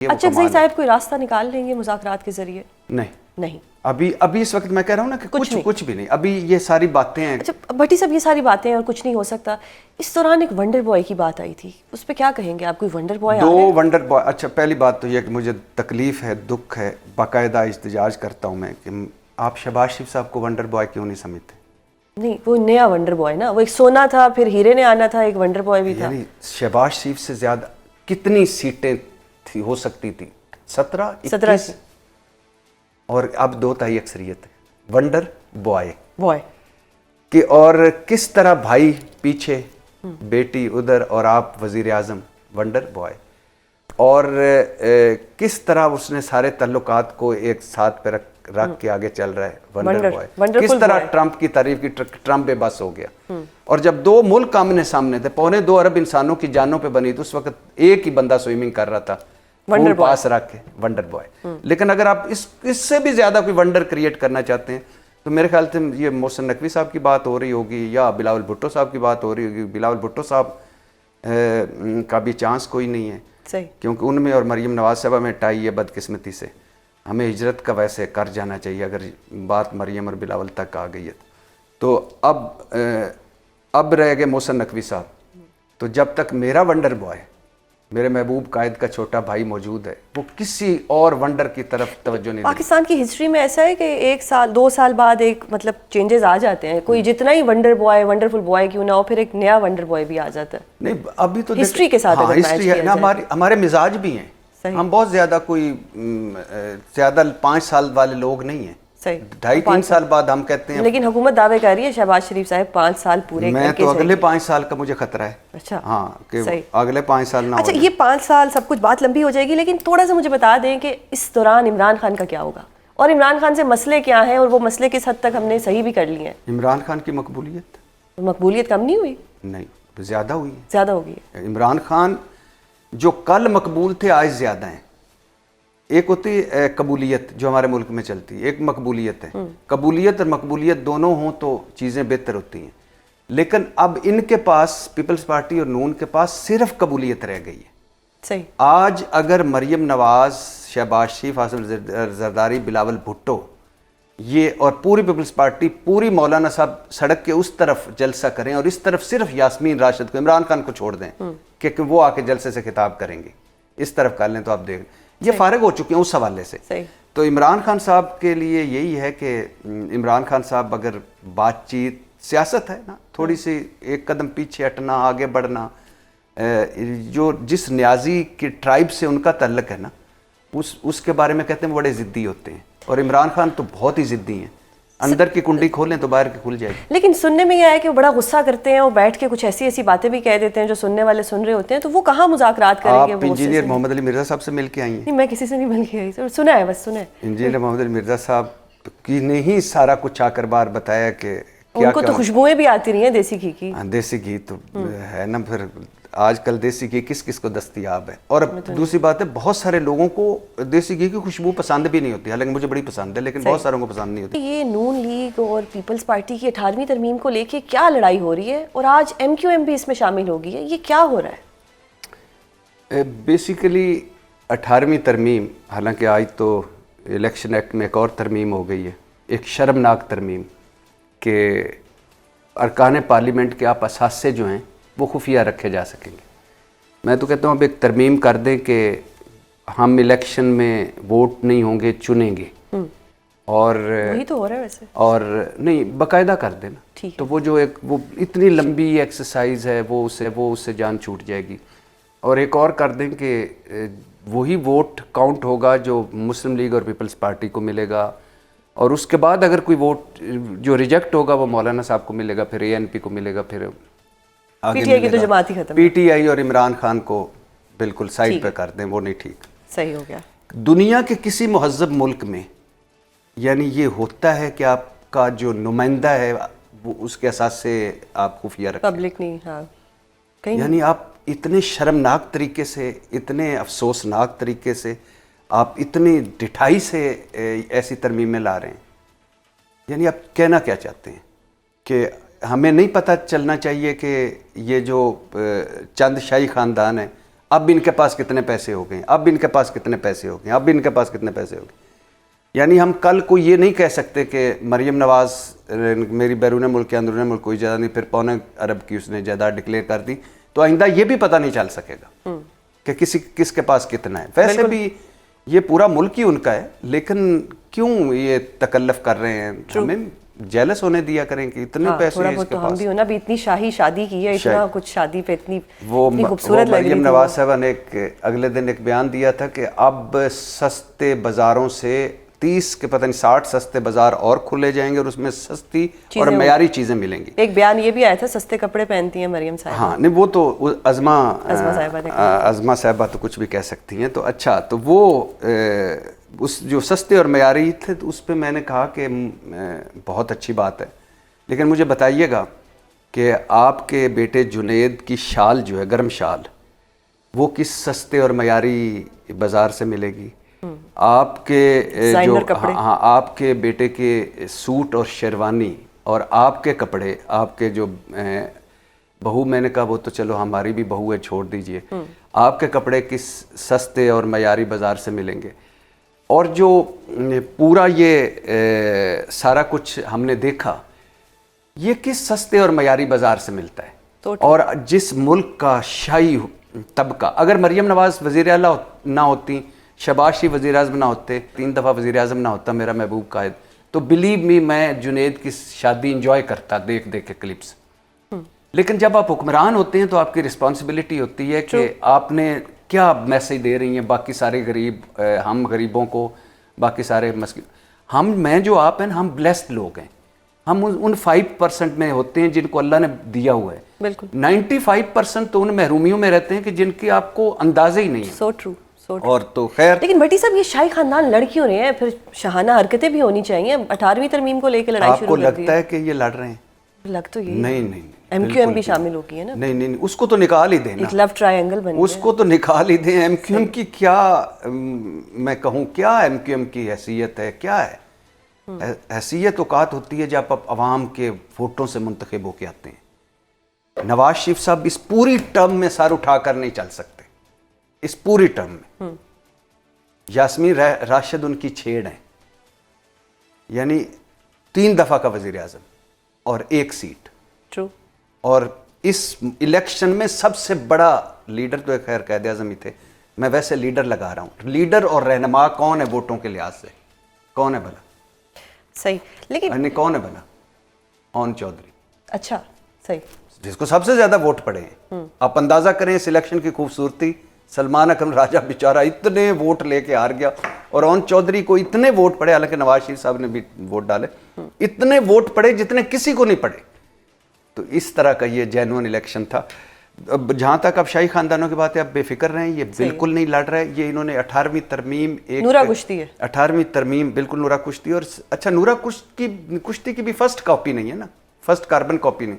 اچھا صحیح صاحب کوئی راستہ نکال لیں گے مذاکرات کے ذریعے؟ نہیں ابھی اس وقت میں کہہ رہا ہوں نا کہ کچھ بھی نہیں. ابھی یہ ساری باتیں ہیں. اچھا بھٹی صاحب یہ ساری باتیں ہیں اور کچھ نہیں ہو سکتا. اس دوران ایک ونڈر بوائے کی بات آئی تھی, اس پہ کیا کہیں گے آپ؟ کوئی ونڈر بوائے دو ونڈر بوائے. اچھا پہلی بات تو یہ کہ مجھے تکلیف ہے, دکھ ہے, باقاعدہ احتجاج کرتا ہوں میں کہ آپ شہباز شریف صاحب کو ونڈر بوائے کیوں نہیں سمجھتے؟ نہیں وہ نیا ونڈر بوائے نا, وہ ایک سونا تھا پھر ہیرے نے آنا تھا, ایک ونڈر بوائے بھی تھا. یعنی شہباز شریف سے زیادہ کتنی سیٹیں تھی ہو سکتی تھی؟ 17 اور اب 2/3 اکثریت ہے. ونڈر بوائے کہ اور کس طرح بھائی پیچھے, بیٹی ادھر اور آپ وزیر اعظم, ونڈر بوائے. اور کس طرح اس نے سارے تعلقات کو ایک ساتھ پہ رکھ کے آگے چل رہا ہے, ونڈر بوائے. کس طرح ٹرمپ کی تعریف کی, ٹرمپ بے بس ہو گیا. اور جب 2 ملک آمنے سامنے تھے, 2.25 ارب انسانوں کی جانوں پہ بنی, تو اس وقت ایک ہی بندہ سوئمنگ کر رہا تھا فون پاس رکھ کے, ونڈر بوائے. لیکن اگر آپ اس سے بھی زیادہ کوئی ونڈر کریٹ کرنا چاہتے ہیں تو میرے خیال سے یہ محسن نقوی صاحب کی بات ہو رہی ہوگی یا بلاول بھٹو صاحب کی بات ہو رہی ہوگی. بلاول بھٹو صاحب کا بھی چانس کوئی نہیں ہے, کیونکہ ان میں اور مریم نواز صاحبہ میں ٹائی ہے بدقسمتی سے. ہمیں ہجرت کا ویسے کر جانا چاہیے اگر بات مریم اور بلاول تک آ گئی ہے تو. اب رہ گئے محسن نقوی صاحب. تو جب تک میرا ونڈر بوائے, میرے محبوب قائد کا چھوٹا بھائی موجود ہے, وہ کسی اور ونڈر کی طرف توجہ نہیں. پاکستان کی ہسٹری میں ایسا ہے کہ 1 سال 2 سال بعد ایک مطلب چینجز آ جاتے ہیں. کوئی جتنا ہی ونڈر بوائے ونڈرفل بوائے کیوں نہ ہو, پھر ایک نیا ونڈر بوائے بھی آ جاتا ہے. نہیں ابھی تو ہسٹری کے ساتھ اگر میچ کیا جائے, ہمارے مزاج بھی ہیں. ہم بہت زیادہ کوئی زیادہ 5 سال والے لوگ نہیں ہیں. 2.5-3 سال بعد ہم کہتے ہیں. لیکن حکومت دعوے کر رہی ہے شہباز شریف صاحب 5 سال پورے. میں تو اگلے 5 سال کا مجھے خطرہ ہے. اچھا ہاں کہ اگلے 5 سال نہ. اچھا یہ 5 سال سب کچھ بات لمبی ہو جائے گی, لیکن تھوڑا سا مجھے بتا دیں کہ اس دوران عمران خان کا کیا ہوگا, اور عمران خان سے مسئلے کیا ہیں, اور وہ مسئلے کس حد تک ہم نے صحیح بھی کر لیے ہیں. عمران خان کی مقبولیت کم نہیں ہوئی؟ نہیں زیادہ ہوئی ہے. زیادہ ہو گئی. عمران خان جو کل مقبول تھے آج زیادہ ہیں. ایک ہوتی ہے قبولیت جو ہمارے ملک میں چلتی ہے, ایک مقبولیت ہے. قبولیت اور مقبولیت دونوں ہوں تو چیزیں بہتر ہوتی ہیں. لیکن اب ان کے پاس, پیپلز پارٹی اور نون کے پاس صرف قبولیت رہ گئی ہے. صحیح. آج اگر مریم نواز, شہباز شریف, آصف زرداری, بلاول بھٹو یہ اور پوری پیپلز پارٹی, پوری مولانا صاحب سڑک کے اس طرف جلسہ کریں اور اس طرف صرف یاسمین راشد کو, عمران خان کو چھوڑ دیں کہ وہ آ کے جلسے سے خطاب کریں گے, اس طرف کر لیں, تو آپ دیکھ یہ فارغ ہو چکے ہیں اس حوالے سے. تو عمران خان صاحب کے لیے یہی ہے کہ عمران خان صاحب اگر بات چیت, سیاست ہے نا, تھوڑی سی ایک قدم پیچھے ہٹنا, آگے بڑھنا, جو جس نیازی کی ٹرائب سے ان کا تعلق ہے نا, اس کے بارے میں کہتے ہیں بڑے ضدی ہوتے ہیں. اور عمران خان تو بہت ہی ضدی ہیں, اندر کی کنڈی کھولیں تو باہر کی کھل جائے گی. لیکن سننے میں یہ ہے کہ وہ بڑا غصہ کرتے ہیں اور بیٹھ کے کچھ ایسی باتیں بھی کہہ دیتے ہیں جو سننے والے سن رہے ہوتے ہیں, تو وہ کہاں مذاکرات کریں گے؟ آپ انجینئر محمد علی مرزا صاحب سے مل کے آئی ہیں؟ نہیں میں کسی سے نہیں مل کے آئی, سنا ہے بس, سنا ہے. انجینئر محمد علی مرزا صاحب کی نے ہی سارا کچھ آ کر بار بتایا کہ ان کو تو خوشبوئیں بھی آتی رہی ہیں دیسی گھی کی. دیسی گھی تو ہے نا, پھر آج کل دیسی گھی کس کس کو دستیاب ہے. اور دوسری بات ہے, بہت سارے لوگوں کو دیسی گھی کی خوشبو پسند بھی نہیں ہوتی, حالانکہ مجھے بڑی پسند ہے, لیکن بہت ساروں کو پسند نہیں ہوتی. یہ نون لیگ اور پیپلز پارٹی کی 18ویں ترمیم کو لے کے کیا لڑائی ہو رہی ہے, اور آج ایم کیو ایم بھی اس میں شامل ہو گئی ہے, یہ کیا ہو رہا ہے؟ بیسیکلی 18ویں ترمیم, حالانکہ آج تو الیکشن ایکٹ میں ایک اور ترمیم ہو گئی ہے, ایک شرمناک ترمیم کہ ارکان پارلیمنٹ کے آپ اثاثے جو ہیں وہ خفیہ رکھے جا سکیں گے. میں تو کہتا ہوں اب ایک ترمیم کر دیں کہ ہم الیکشن میں ووٹ نہیں ہوں گے, چنیں گے. اور وہی تو ہو رہا ہے ویسے. اور نہیں باقاعدہ کر دینا, تو وہ جو ایک وہ اتنی لمبی ایکسرسائز ہے وہ اس سے جان چھوٹ جائے گی. اور ایک اور کر دیں کہ وہی ووٹ کاؤنٹ ہوگا جو مسلم لیگ اور پیپلز پارٹی کو ملے گا, اور اس کے بعد اگر کوئی ووٹ جو ریجیکٹ ہوگا وہ مولانا صاحب کو ملے گا, پھر اے این پی کو ملے گا, پھر پی ٹی آئی کی تو جماعت ہی ختم. پی ٹی آئی اور عمران خان کو بالکل سائڈ پہ کر دیں, وہ نہیں ٹھیک. صحیح ہو گیا. دنیا کے کسی مہذب ملک میں یعنی یہ ہوتا ہے کہ آپ کا جو نمائندہ ہے وہ اس کے اساس سے آپ خفیہ رکھیں, پبلک نہیں. ہاں یعنی آپ اتنے شرمناک طریقے سے, اتنے افسوسناک طریقے سے, آپ اتنی ڈٹھائی سے ایسی ترمیمیں لا رہے ہیں. یعنی آپ کہنا کیا چاہتے ہیں کہ ہمیں نہیں پتہ چلنا چاہیے کہ یہ جو چند شاہی خاندان ہیں اب ان کے پاس کتنے پیسے ہو گئے, اب ان کے پاس کتنے پیسے ہو گئے, اب ان کے پاس کتنے پیسے ہو گئے. یعنی ہم کل کو یہ نہیں کہہ سکتے کہ مریم نواز میری بیرون ملک کے اندرون ملک کوئی جائیداد نہیں, پھر 2.25 ارب کی اس نے جائیداد ڈکلیئر کر دی, تو آئندہ یہ بھی پتہ نہیں چل سکے گا کہ کس کے پاس کتنا ہے. ویسے بھی یہ پورا ملک ہی ان کا ہے, لیکن کیوں یہ تکلف کر رہے ہیں؟ ہمیں جیلس ہونے دیا کریں کہ اتنے پیسے ہیں اس کے تو ہم پاس. بھی ہونا بھی اتنی شاہی شادی کی ہے, اتنا کچھ شادی پہ اتنی خوبصورت لگ رہی مریم نواز صاحبہ نے اگلے دن ایک بیان دیا تھا کہ اب سستے بازاروں سے 30 کے پتہ نہیں 60 سستے بازار اور کھلے جائیں گے اور اس میں سستی اور معیاری چیزیں ملیں گی. ایک بیان یہ بھی آیا تھا سستے کپڑے پہنتی ہیں مریم صاحب. ہاں نہیں, وہ تو عظمہ صاحبہ تو کچھ بھی کہہ سکتی ہیں. تو اچھا, تو وہ اس جو سستے اور معیاری تھے تو اس پہ میں نے کہا کہ بہت اچھی بات ہے, لیکن مجھے بتائیے گا کہ آپ کے بیٹے جنید کی شال جو ہے گرم شال, وہ کس سستے اور معیاری بازار سے ملے گی؟ آپ کے جو آپ کے بیٹے کے سوٹ اور شیروانی اور آپ کے کپڑے, آپ کے جو بہو, میں نے کہا وہ تو چلو ہماری بھی بہو ہے چھوڑ دیجئے, آپ کے کپڑے کس سستے اور معیاری بازار سے ملیں گے؟ اور جو پورا یہ سارا کچھ ہم نے دیکھا, یہ کس سستے اور معیاری بازار سے ملتا ہے؟ اور جس ملک کا شاہی طبقہ, اگر مریم نواز وزیر اعلیٰ نہ ہوتی, شہباز شریف وزیر اعظم نہ ہوتے, 3 دفعہ وزیر اعظم نہ ہوتا میرا محبوب قائد, تو بلیو می میں جنید کی شادی انجوائے کرتا دیکھ کے کلپس. لیکن جب آپ حکمران ہوتے ہیں تو آپ کی رسپانسبلٹی ہوتی ہے کہ آپ نے کیا میسیج دے رہی ہیں باقی سارے غریب, ہم غریبوں کو, باقی سارے میں جو آپ ہیں ہم بلیسڈ لوگ ہیں, ہم ان 5% میں ہوتے ہیں جن کو اللہ نے دیا ہوا ہے. بالکل 95% تو ان محرومیوں میں رہتے ہیں کہ جن کی آپ کو اندازہ ہی نہیں ہے. So true. اور تو خیر, لیکن بھٹی صاحب یہ شاہی خاندان لڑ کیوں رہے ہیں؟ پھر شاہانہ حرکتیں بھی ہونی چاہیے. 18ویں ترمیم کو لے کے لڑائی شروع کر دی. آپ کو لگتا ہے کہ یہ لڑ رہے ہیں؟ لگ تو یہ نہیں, ایم کیو ایم بھی شامل ہوگی ہے نا. نہیں, اس کو تو نکال ہی دیں, ایک لو ٹرائنگل بن گیا, اس کو تو نکال ہی دیں. ایم کیو ایم کی کیا میں کہوں, کیا ایم کیو ایم کی حیثیت ہے, کیا ہے حیثیت؟ اوقات ہوتی ہے جب آپ عوام کے ووٹوں سے منتخب ہو کے آتے ہیں. نواز شریف صاحب اس پوری ٹرم میں سر اٹھا کر نہیں چل سکتے, اس پوری ٹرم میں. یاسمین راشد ان کی چھیڑ ہیں, یعنی 3 دفعہ کا وزیر اعظم اور 1 سیٹ. ٹرو. اور اس الیکشن میں سب سے بڑا لیڈر تو خیر قائد اعظم ہی تھے, میں ویسے لیڈر لگا رہا ہوں. لیڈر اور رہنما کون ہے ووٹوں کے لحاظ سے؟ کون ہے بھلا؟ صحیح, لیکن کون ہے بھلا؟ اون چودھری. اچھا صحیح, جس کو سب سے زیادہ ووٹ پڑے ہیں. آپ اندازہ کریں اس الیکشن کی خوبصورتی. سلمان اکرم راجہ بیچارہ اتنے ووٹ لے کے ہار گیا, اور اون چودھری کو اتنے ووٹ پڑے, حالانکہ نواز شریف صاحب نے بھی ووٹ ڈالے, اتنے ووٹ پڑے جتنے کسی کو نہیں پڑے. تو اس طرح کا یہ جینوئن الیکشن تھا. اب جہاں تک اب شاہی خاندانوں کی بات ہے, آپ بے فکر رہیں, یہ بالکل نہیں لڑ رہے. یہ انہوں نے 18ویں ترمیم, ایک نورا کشتی ہے 18ویں ترمیم, بالکل نورا کشتی. اور اچھا, نورا کشتی کی بھی فرسٹ کاپی نہیں ہے نا, فرسٹ کاربن کاپی نہیں.